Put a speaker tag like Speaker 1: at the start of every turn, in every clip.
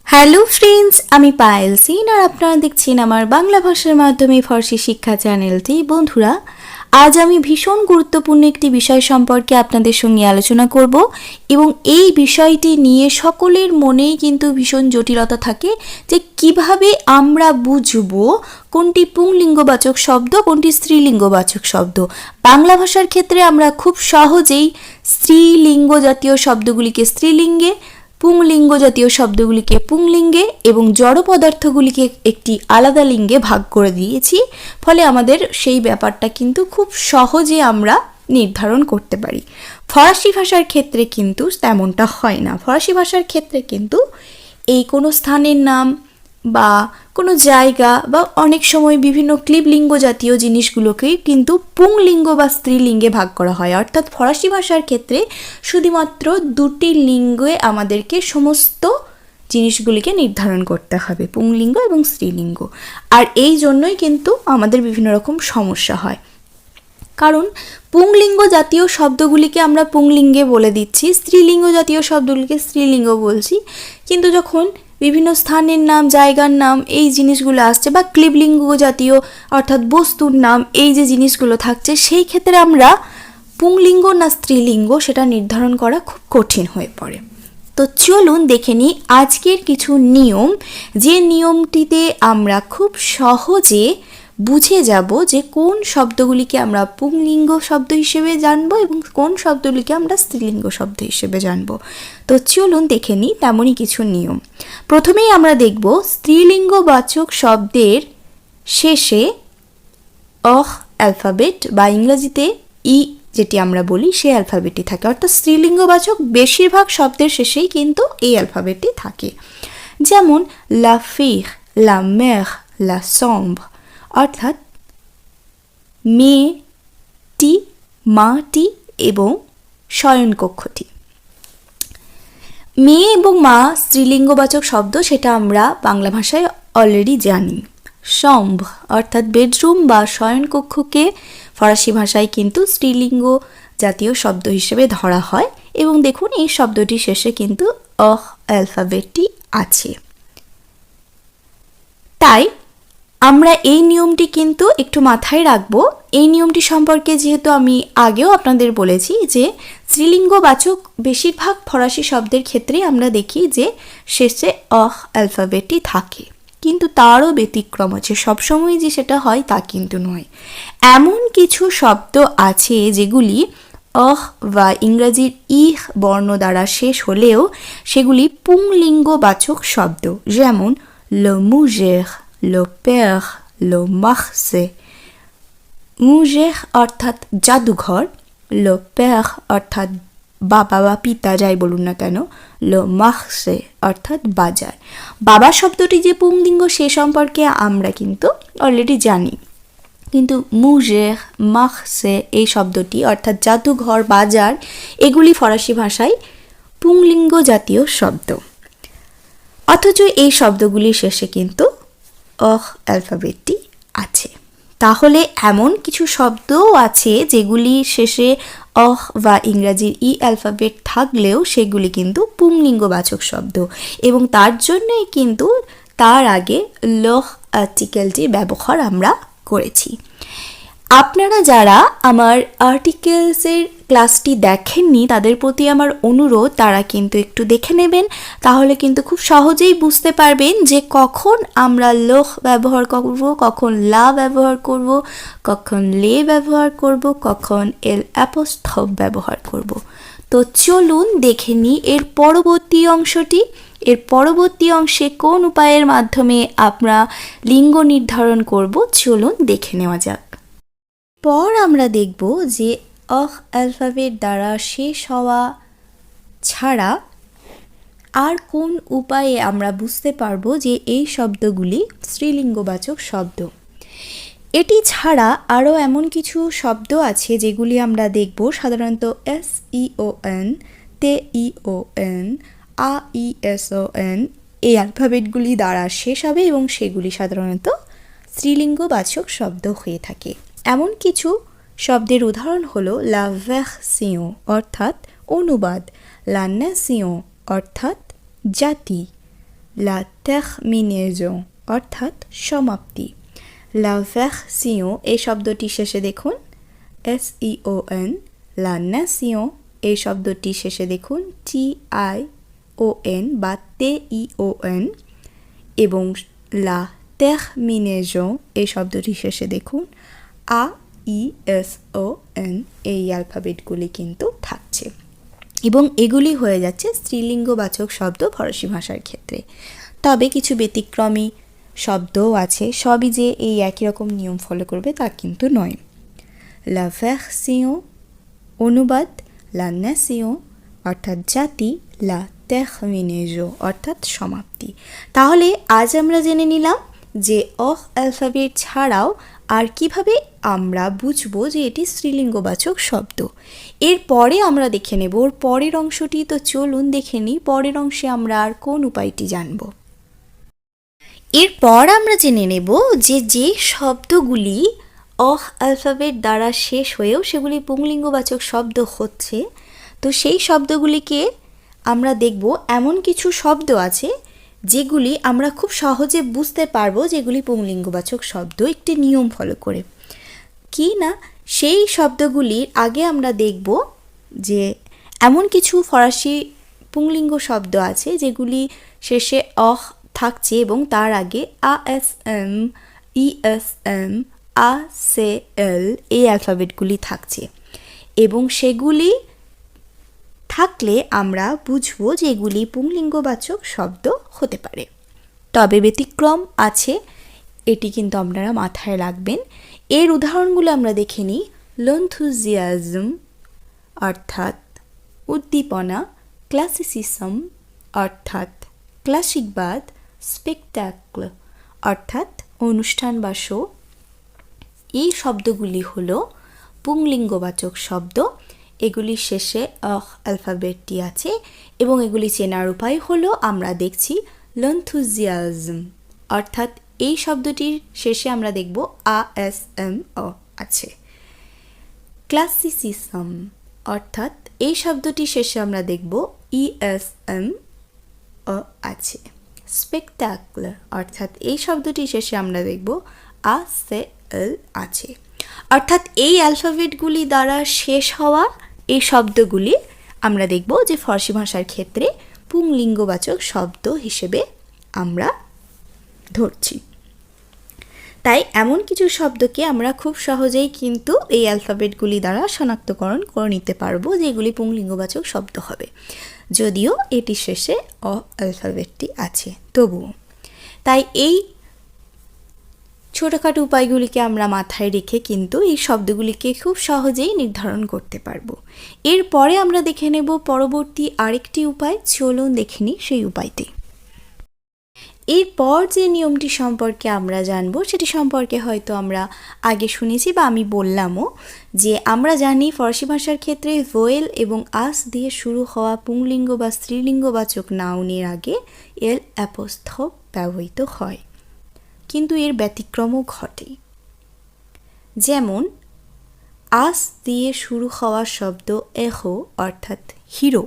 Speaker 1: Hello friends, আমি Payel scene আর আপনারা দেখছেন আমার বাংলা ভাষার মাধ্যমে ফরাসি শিক্ষা চ্যানেলটি। বন্ধুরা, আজ আমি ভীষণ গুরুত্বপূর্ণ একটি বিষয় সম্পর্কে আপনাদের সঙ্গে আলোচনা করব এবং এই বিষয়টি নিয়ে সকলের মনেই কিন্তু ভীষণ জটিলতা থাকে যে কিভাবে আমরা বুঝব কোনটি পুংলিঙ্গবাচক শব্দ, কোনটি স্ত্রীলিঙ্গবাচক শব্দ। বাংলা ভাষার ক্ষেত্রে আমরা খুব সহজেই স্ত্রীলিঙ্গ জাতীয় শব্দগুলিকে স্ত্রীলিঙ্গে, পুংলিঙ্গ জাতীয় শব্দগুলিকে পুংলিঙ্গে এবং জড় পদার্থগুলিকে একটি আলাদা লিঙ্গে ভাগ করে দিয়েছি। ফলে আমাদের সেই ব্যাপারটা কিন্তু খুব সহজে আমরা নির্ধারণ করতে পারি। ফরাসি ভাষার ক্ষেত্রে কিন্তু তেমনটা হয় না। ফরাসি ভাষার ক্ষেত্রে কিন্তু এই কোনো স্থানের নাম বা কোনো জায়গা বা অনেক সময় বিভিন্ন ক্লিবলিঙ্গ জাতীয় জিনিসগুলোকেই কিন্তু পুংলিঙ্গ বা স্ত্রীলিঙ্গে ভাগ করা হয়। অর্থাৎ ফরাসি ভাষার ক্ষেত্রে শুধুমাত্র দুটি লিঙ্গে আমাদেরকে সমস্ত জিনিসগুলিকে নির্ধারণ করতে হবে, পুংলিঙ্গ এবং স্ত্রীলিঙ্গ। আর এই জন্যই কিন্তু আমাদের বিভিন্ন রকম সমস্যা হয়, কারণ পুংলিঙ্গ জাতীয় শব্দগুলিকে আমরা পুংলিঙ্গে বলে দিচ্ছি, স্ত্রীলিঙ্গ জাতীয় শব্দগুলিকে স্ত্রীলিঙ্গ বলছি। কিন্তু যখন বিভিন্ন স্থানের নাম, জায়গার নাম এই জিনিসগুলো আসছে বা ক্লিবলিঙ্গ জাতীয় অর্থাৎ বস্তুর নাম এই যে জিনিসগুলো থাকছে, সেই ক্ষেত্রে আমরা পুংলিঙ্গ না স্ত্রীলিঙ্গ সেটা নির্ধারণ করা খুব কঠিন হয়ে পড়ে। তো চলুন দেখে নিই আজকের কিছু নিয়ম, যে নিয়মটিতে আমরা খুব সহজে বুঝে যাব যে কোন শব্দগুলিকে আমরা পুংলিঙ্গ শব্দ হিসেবে জানবো এবং কোন শব্দগুলিকে আমরা স্ত্রীলিঙ্গ শব্দ হিসেবে জানবো। তো চলুন দেখে নিই তেমনই কিছু নিয়ম। প্রথমেই আমরা দেখব স্ত্রীলিঙ্গবাচক শব্দের শেষে অ্যালফাবেট বা ইংরেজিতে ই যেটি আমরা বলি সেই অ্যালফাবেটটি থাকে। অর্থাৎ স্ত্রীলিঙ্গবাচক বেশিরভাগ শব্দের শেষেই কিন্তু এই অ্যালফাবেটটি থাকে। যেমন লা ফির, লা মের, লা সম্ব্র, অর্থাৎ মেয়েটি, মাটি এবং শয়নকক্ষটি। মেয়ে এবং মা স্ত্রীলিঙ্গবাচক শব্দ, সেটা আমরা বাংলা ভাষায় অলরেডি জানি। সম্ভ্র অর্থাৎ বেডরুম বা শয়নকক্ষকে ফরাসি ভাষায় কিন্তু স্ত্রীলিঙ্গ জাতীয় শব্দ হিসেবে ধরা হয় এবং দেখুন এই শব্দটির শেষে কিন্তু অ্যালফাবেটটি আছে। তাই আমরা এই নিয়মটি কিন্তু একটু মাথায় রাখবো। এই নিয়মটি সম্পর্কে যেহেতু আমি আগেও আপনাদের বলেছি যে স্ত্রীলিঙ্গবাচক বেশিরভাগ ফরাসি শব্দের ক্ষেত্রে আমরা দেখি যে শেষে অ্যালফাবেটটি থাকে, কিন্তু তারও ব্যতিক্রম আছে। সবসময় যে সেটা হয় তা কিন্তু নয়। এমন কিছু শব্দ আছে যেগুলি বা ইংরাজির ইহ বর্ণ দ্বারা শেষ হলেও সেগুলি পুংলিঙ্গবাচক শব্দ। যেমন le muger, le père, le marché। মুজের অর্থাৎ জাদুঘর, le père অর্থাৎ বাবা বা পিতা যাই বলুন না কেন, le marché অর্থাৎ বাজার। বাবা শব্দটি যে পুংলিঙ্গ সে সম্পর্কে আমরা কিন্তু অলরেডি জানি, কিন্তু মুজের, মার্সে এই শব্দটি অর্থাৎ জাদুঘর, বাজার এগুলি ফরাসি ভাষায় পুংলিঙ্গ জাতীয় শব্দ। অথচ এই শব্দগুলির শেষে কিন্তু অ্যালফাবেটটি আছে। তাহলে এমন কিছু শব্দও আছে যেগুলি শেষে বা ইংরাজির ই অ্যালফাবেট থাকলেও সেগুলি কিন্তু পুংলিঙ্গবাচক শব্দ এবং তার জন্যই কিন্তু তার আগে আর্টিকেলটির ব্যবহার আমরা করেছি। আপনারা যারা আমার আর্টিকেলসের ক্লাসটি দেখেননি তাদের প্রতি আমার অনুরোধ, তারা কিন্তু একটু দেখে নেবেন, তাহলে কিন্তু খুব সহজেই বুঝতে পারবেন যে কখন আমরা ব্যবহার করব, কখন লা ব্যবহার করব, কখন লে ব্যবহার করব, কখন এল অ্যাপোস্ট্রফ ব্যবহার করব। তো চলুন দেখে নিই এর পরবর্তী অংশটি। এর পরবর্তী অংশে কোন উপায়ের মাধ্যমে আমরা লিঙ্গ নির্ধারণ করব চলুন দেখে নেওয়া যাক। পর আমরা দেখব যে অ্যালফাবেট দ্বারা শেষ হওয়া ছাড়া আর কোন উপায়ে আমরা বুঝতে পারবো যে এই শব্দগুলি স্ত্রীলিঙ্গবাচক শব্দ। এটি ছাড়া আরও এমন কিছু শব্দ আছে যেগুলি আমরা দেখব সাধারণত SEON, TEON, AESON এই অ্যালফাবেটগুলি দ্বারা শেষ হবে এবং সেগুলি সাধারণত স্ত্রীলিঙ্গবাচক শব্দ হয়ে থাকে। এমন কিছু শব্দের উদাহরণ হলো লা ভার্সিয়ন অর্থাৎ অনুবাদ, লা নেসিয়ন অর্থাৎ জাতি, লা terminaison অর্থাৎ সমাপ্তি। লা version এই শব্দটি শেষে দেখুন SEON। লা nation এই শব্দটি শেষে দেখুন TION বা TEON এবং লা terminaison এই শব্দটি শেষে দেখুন AISON। এই অ্যালফাবেটগুলি কিন্তু থাকছে এবং এগুলি হয়ে যাচ্ছে স্ত্রীলিঙ্গবাচক শব্দ ফরাসি ভাষার ক্ষেত্রে। তবে কিছু ব্যতিক্রমী শব্দও আছে, সবই যে এই একই রকম নিয়ম ফলো করবে তা কিন্তু নয়। লা version অনুবাদ, লা nation অর্থাৎ জাতি, লা terminaison অর্থাৎ সমাপ্তি। তাহলে আজ আমরা জেনে নিলাম যে অফ অ্যালফাবেট ছাড়াও আর কিভাবে আমরা বুঝবো যে এটি স্ত্রীলিঙ্গবাচক শব্দ। এরপরে আমরা দেখে নেব ওর পরের অংশটি। তো চলুন দেখে নিই পরের অংশে আমরা আর কোন উপায়টি জানব। এরপর আমরা জেনে নেব যে যে শব্দগুলি অফ অ্যালফাবেট দ্বারা শেষ হয়েও সেগুলি পুংলিঙ্গবাচক শব্দ হচ্ছে, তো সেই শব্দগুলিকে আমরা দেখব এমন কিছু শব্দ আছে যেগুলি আমরা খুব সহজে বুঝতে পারবো যেগুলি পুংলিঙ্গবাচক শব্দ একটি নিয়ম ফলো করে। কি না, সেই শব্দগুলির আগে আমরা দেখব যে এমন কিছু ফরাসি পুংলিঙ্গ শব্দ আছে যেগুলি শেষে অহ থাকছে এবং তার আগে ASM, ESM, ACL এই অ্যালফাবেটগুলি থাকছে এবং সেগুলি থাকলে আমরা বুঝব যে এগুলি পুংলিঙ্গবাচক শব্দ হতে পারে। তবে ব্যতিক্রম আছে, এটি কিন্তু আপনারা মাথায় রাখবেন। এর উদাহরণগুলো আমরা দেখে নিই। l'enthusiasme অর্থাৎ উদ্দীপনা, ক্লাসিসিজম অর্থাৎ ক্লাসিকবাদ, স্পেকট্যাকল অর্থাৎ অনুষ্ঠান বা শো। এই শব্দগুলি হলো পুংলিঙ্গবাচক শব্দ। এগুলির শেষে অ্যালফাবেটটি আছে এবং এগুলি চেনার উপায় হলো আমরা দেখছি l'enthusiasme অর্থাৎ এই শব্দটির শেষে আমরা দেখব ASMO আছে। ক্লাসিসিজম অর্থাৎ এই শব্দটির শেষে আমরা দেখব ESMO আছে। স্পেকট্যাকল অর্থাৎ এই শব্দটির শেষে আমরা দেখব ACL আছে। অর্থাৎ এই অ্যালফাবেটগুলি দ্বারা শেষ হওয়া এই শব্দগুলি আমরা দেখব যে ফরাসি ভাষার ক্ষেত্রে পুংলিঙ্গবাচক শব্দ হিসেবে আমরা ধরছি। তাই এমন কিছু শব্দকে আমরা খুব সহজেই কিন্তু এই অ্যালফাবেটগুলি দ্বারা শনাক্তকরণ করে নিতে পারবো যেগুলি পুংলিঙ্গবাচক শব্দ হবে, যদিও এটি শেষে অ অ্যালফাবেটটি আছে তবুও। তাই এই ছোটোখাটো উপায়গুলিকে আমরা মাথায় রেখে কিন্তু এই শব্দগুলিকে খুব সহজেই নির্ধারণ করতে পারবো। এরপরে আমরা দেখে নেব পরবর্তী আরেকটি উপায়। চলুন দেখে নিই সেই উপায়টি। এরপর যে নিয়মটি সম্পর্কে আমরা জানবো সেটি সম্পর্কে হয়তো আমরা আগে শুনেছি বা আমি বললামও, যে আমরা জানি ফরাসি ভাষার ক্ষেত্রে ভোয়েল এবং আস দিয়ে শুরু হওয়া পুংলিঙ্গ বা স্ত্রীলিঙ্গবাচক নাউনের আগে এল অ্যাপোস্ট্রোফ ব্যবহৃত হয়, কিন্তু এর ব্যতিক্রমও ঘটে। যেমন আস দিয়ে শুরু হওয়া শব্দ এহো অর্থাৎ হিরো,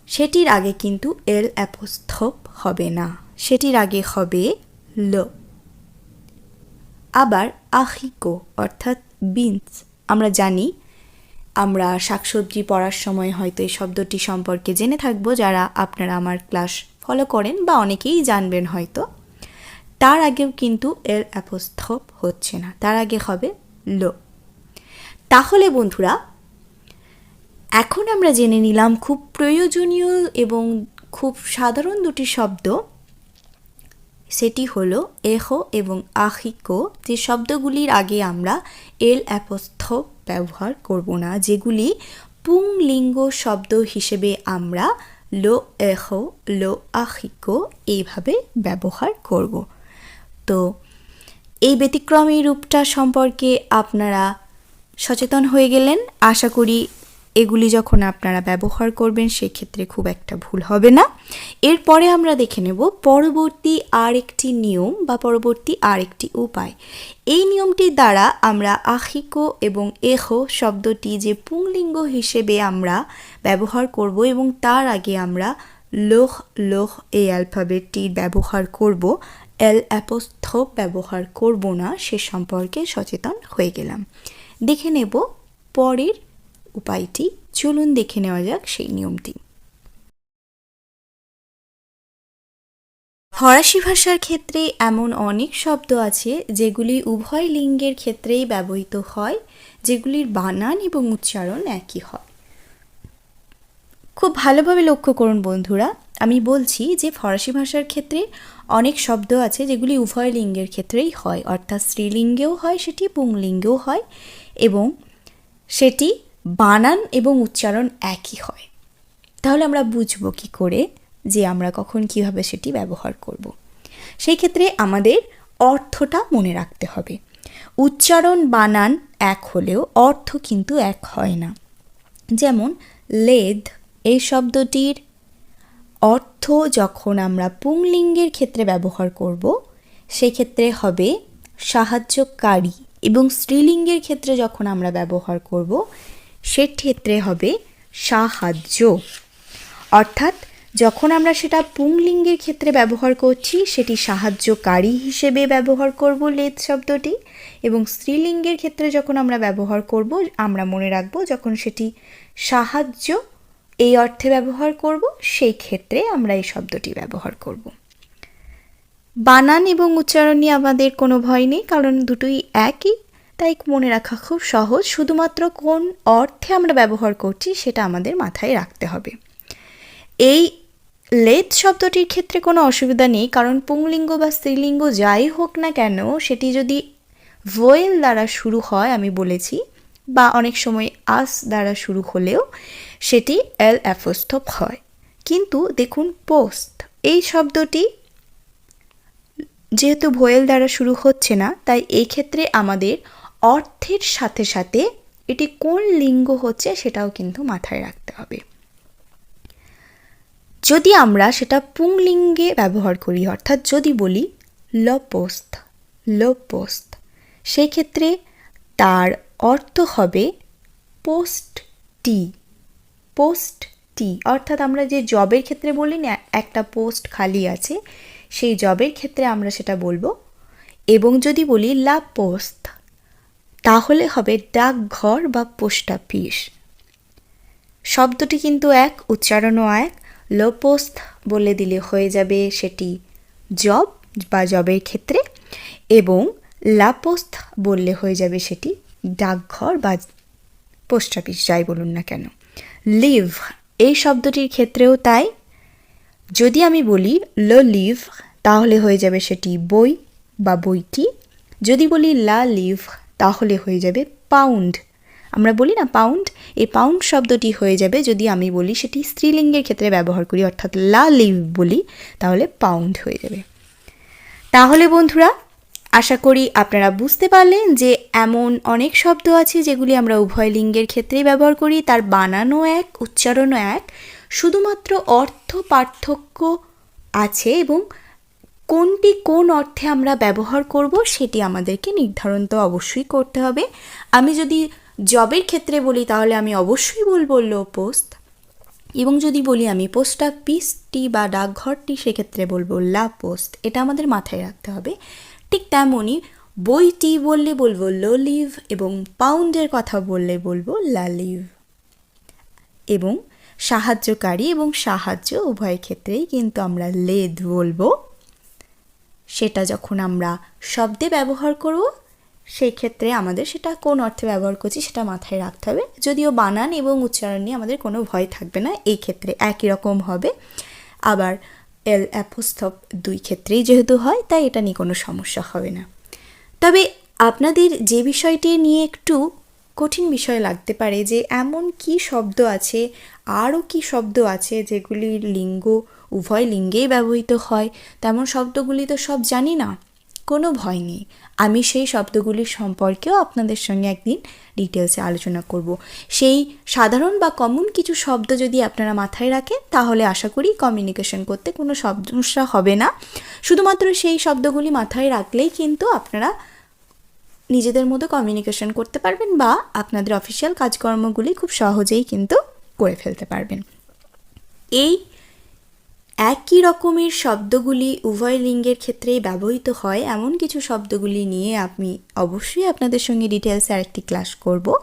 Speaker 1: সেটির আগে কিন্তু এল অ্যাপোস্ট্রোফ হবে না, সেটির আগে হবে ল। আবার আহিকো অর্থাৎ বিনস, আমরা জানি, আমরা শাকসবজি পড়ার সময় হয়তো এই শব্দটি সম্পর্কে জেনে থাকবো যারা আপনারা আমার ক্লাস ফলো করেন বা অনেকেই জানবেন হয়তো। তার আগেও কিন্তু এল অ্যাপোস্ট্রোফ হচ্ছে না, তার আগে হবে লো। তাহলে বন্ধুরা এখন আমরা জেনে নিলাম খুব প্রয়োজনীয় এবং খুব সাধারণ দুটি শব্দ, সেটি হলো এহো এবং আহিকো, যে শব্দগুলির আগে আমরা এল অ্যাপোস্ট্রোফ ব্যবহার করব না, যেগুলি পুংলিঙ্গ শব্দ হিসেবে আমরা লো এহো লো আহিকো এইভাবে ব্যবহার করব। তো এই ব্যতিক্রমী রূপটা সম্পর্কে আপনারা সচেতন হয়ে গেলেন। আশা করি এগুলি যখন আপনারা ব্যবহার করবেন সেক্ষেত্রে খুব একটা ভুল হবে না। এরপরে আমরা দেখে নেব পরবর্তী আরেকটি নিয়ম বা পরবর্তী আরেকটি উপায়। এই নিয়মটির দ্বারা আমরা আহিকো এবং এহো শব্দটি যে পুংলিঙ্গ হিসেবে আমরা ব্যবহার করব এবং তার আগে আমরা লোহ লোহ এই অ্যালফাবেটটির ব্যবহার করব, এল অ্যাপোস্ট্রোফ ব্যবহার করব না, সে সম্পর্কে সচেতন হয়ে গেলাম। দেখে নেব পরের উপায়টি। চলুন দেখে নেওয়া যাক সেই নিয়মটি। ফরাসি ভাষার ক্ষেত্রে এমন অনেক শব্দ আছে যেগুলি উভয় লিঙ্গের ক্ষেত্রেই ব্যবহৃত হয়, যেগুলির বানান এবং উচ্চারণ একই হয়। খুব ভালোভাবে লক্ষ্য করুন বন্ধুরা, আমি বলছি যে ফরাসি ভাষার ক্ষেত্রে অনেক শব্দ আছে যেগুলি উভয় লিঙ্গের ক্ষেত্রেই হয়, অর্থাৎ স্ত্রীলিঙ্গেও হয় সেটি, পুংলিঙ্গেও হয়, এবং সেটি বানান এবং উচ্চারণ একই হয়। তাহলে আমরা বুঝবো কি করে যে আমরা কখন কিভাবে সেটি ব্যবহার করব। সেই ক্ষেত্রে আমাদের অর্থটা মনে রাখতে হবে। উচ্চারণ বানান এক হলেও অর্থ কিন্তু এক হয় না। যেমন লেদ এই শব্দটির অর্থ যখন আমরা পুংলিঙ্গের ক্ষেত্রে ব্যবহার করব সেক্ষেত্রে হবে সাহায্যকারী, এবং স্ত্রীলিঙ্গের ক্ষেত্রে যখন আমরা ব্যবহার করব সেক্ষেত্রে হবে সাহায্য। অর্থাৎ যখন আমরা সেটা পুংলিঙ্গের ক্ষেত্রে ব্যবহার করছি সেটি সাহায্যকারী হিসেবে ব্যবহার করব লেদ শব্দটি, এবং স্ত্রীলিঙ্গের ক্ষেত্রে যখন আমরা ব্যবহার করব আমরা মনে রাখব যখন সেটি সাহায্য এই অর্থে ব্যবহার করব সেই ক্ষেত্রে আমরা এই শব্দটি ব্যবহার করব। বানান এবং উচ্চারণ নিয়ে আমাদের কোনো ভয় নেই, কারণ দুটোই একই, তাই মনে রাখা খুব সহজ। শুধুমাত্র কোন অর্থে আমরা ব্যবহার করছি সেটা আমাদের মাথায় রাখতে হবে। এই লেদ শব্দটির ক্ষেত্রে কোনো অসুবিধা নেই, কারণ পুংলিঙ্গ বা স্ত্রীলিঙ্গ যাই হোক না কেন সেটি যদি ভোয়েল দ্বারা শুরু হয়, আমি বলেছি, বা অনেক সময় আস দ্বারা শুরু হলেও সেটি এল অ্যাপোস্ট্রোফ হয়। কিন্তু দেখুন পোস্ট এই শব্দটি যেহেতু ভোয়েল দ্বারা শুরু হচ্ছে না, তাই এই ক্ষেত্রে আমাদের অর্থের সাথে সাথে এটি কোন লিঙ্গ হচ্ছে সেটাও কিন্তু মাথায় রাখতে হবে। যদি আমরা সেটা পুংলিঙ্গে ব্যবহার করি, অর্থাৎ যদি বলি লপোস্ত লপোস্ত, সেই ক্ষেত্রে তার অর্থ হবে পোস্ট টি পোস্ট টি। অর্থাৎ আমরা যে জবের ক্ষেত্রে বলি না একটা পোস্ট খালি আছে, সেই জবের ক্ষেত্রে আমরা সেটা বলবো। এবং যদি বলি লা পোস্ত তাহলে হবে ডাকঘর বা পোস্ট অফিস। শব্দটি কিন্তু এক, উচ্চারণও এক। লো পোস্ট বলে দিলে হয়ে যাবে সেটি জব বা জবের ক্ষেত্রে, এবং লা পোস্ট বললে হয়ে যাবে সেটি ডাকঘর বা পোস্ট অফিস, যাই বলুন না কেন। লিভ এই শব্দটির ক্ষেত্রেও তাই। যদি আমি বলি লো লিভ তাহলে হয়ে যাবে সেটি বই বা বইটি। যদি বলি লা লিভ তাহলে হয়ে যাবে পাউন্ড। আমরা বলি না পাউন্ড, এই পাউন্ড শব্দটি হয়ে যাবে যদি আমি বলি সেটি স্ত্রীলিঙ্গের ক্ষেত্রে ব্যবহার করি, অর্থাৎ লা লিভ বলি, তাহলে পাউন্ড হয়ে যাবে। তাহলে বন্ধুরা আশা করি আপনারা বুঝতে পারলেন যে এমন অনেক শব্দ আছে যেগুলি আমরা উভয় লিঙ্গের ক্ষেত্রেই ব্যবহার করি, তার বানানও এক, উচ্চারণও এক, শুধুমাত্র অর্থ পার্থক্য আছে, এবং কোনটি কোন অর্থে আমরা ব্যবহার করব সেটি আমাদেরকে নির্ধারণ তো অবশ্যই করতে হবে। আমি যদি জবের ক্ষেত্রে বলি তাহলে আমি অবশ্যই বলবো লো পোস্ট, এবং যদি বলি আমি পোস্ট অফিসটি বা ডাকঘরটি সেক্ষেত্রে বলবো লা পোস্ট। এটা আমাদের মাথায় রাখতে হবে। ঠিক তেমনই বইটি বললে বলবো লো লিভ, এবং পাউন্ডের কথা বললে বলবো লা লিভ। এবং সাহায্যকারী এবং সাহায্য উভয় ক্ষেত্রেই কিন্তু আমরা লেদ বলবো। সেটা যখন আমরা শব্দে ব্যবহার করব সেই ক্ষেত্রে আমাদের সেটা কোন অর্থে ব্যবহার করছি সেটা মাথায় রাখতে হবে। যদিও বানান এবং উচ্চারণ নিয়ে আমাদের কোনো ভয় থাকবে না, এই ক্ষেত্রে একই রকম হবে। আবার এল অ্যাপোস্ট্রোফ দুই ক্ষেত্রেই যেহেতু হয় তাই এটা নিয়ে কোনো সমস্যা হবে না। তবে আপনাদের যে বিষয়টি নিয়ে একটু কঠিন বিষয় লাগতে পারে যে এমন কি শব্দ আছে, আরও কি শব্দ আছে যেগুলির লিঙ্গ উভয় লিঙ্গেই ব্যবহৃত হয়, তেমন শব্দগুলি তো সব জানি না। কোনো ভয় নেই, আমি সেই শব্দগুলির সম্পর্কেও আপনাদের সঙ্গে একদিন ডিটেলসে আলোচনা করব। সেই সাধারণ বা কমন কিছু শব্দ যদি আপনারা মাথায় রাখেন তাহলে আশা করি কমিউনিকেশন করতে কোনো সমস্যা হবে না। শুধুমাত্র সেই শব্দগুলি মাথায় রাখলেই কিন্তু আপনারা নিজেদের মতো কমিউনিকেশন করতে পারবেন বা আপনাদের অফিসিয়াল কাজকর্মগুলি খুব সহজেই কিন্তু করে ফেলতে পারবেন। এই একই রকমের শব্দগুলি উভয় লিঙ্গের ক্ষেত্রেই ব্যবহৃত হয় এমন কিছু শব্দগুলি নিয়ে আমি অবশ্যই আপনাদের সঙ্গে ডিটেলসে আরেকটি ক্লাস করব।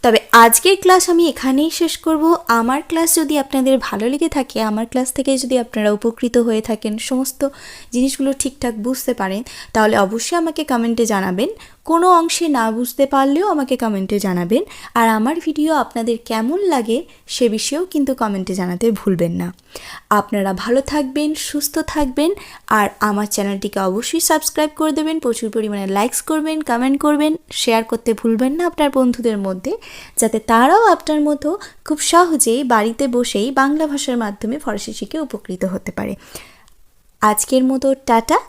Speaker 1: তবে আজকের ক্লাস আমি এখানেই শেষ করব। আমার ক্লাস যদি আপনাদের ভালো লেগে থাকে, আমার ক্লাস থেকে যদি আপনারা উপকৃত হয়ে থাকেন, সমস্ত জিনিসগুলো ঠিকঠাক বুঝতে পারেন, তাহলে অবশ্যই আমাকে কমেন্টে জানাবেন। কোনো অংশে না বুঝতে পারলেও আমাকে কমেন্টে জানাবেন। আর আমার ভিডিও আপনাদের কেমন লাগে সে বিষয়েও কিন্তু কমেন্টে জানাতে ভুলবেন না। আপনারা ভালো থাকবেন, সুস্থ থাকবেন, আর আমার চ্যানেলটিকে অবশ্যই সাবস্ক্রাইব করে দেবেন, প্রচুর পরিমাণে লাইকস করবেন, কমেন্ট করবেন, শেয়ার করতে ভুলবেন না আপনার বন্ধুদের মধ্যে, যাতে তারাও আপনার মতো খুব সহজেই বাড়িতে বসেই বাংলা ভাষার মাধ্যমে ফরাসি শিখে উপকৃত হতে পারে। আজকের মতো টাটা।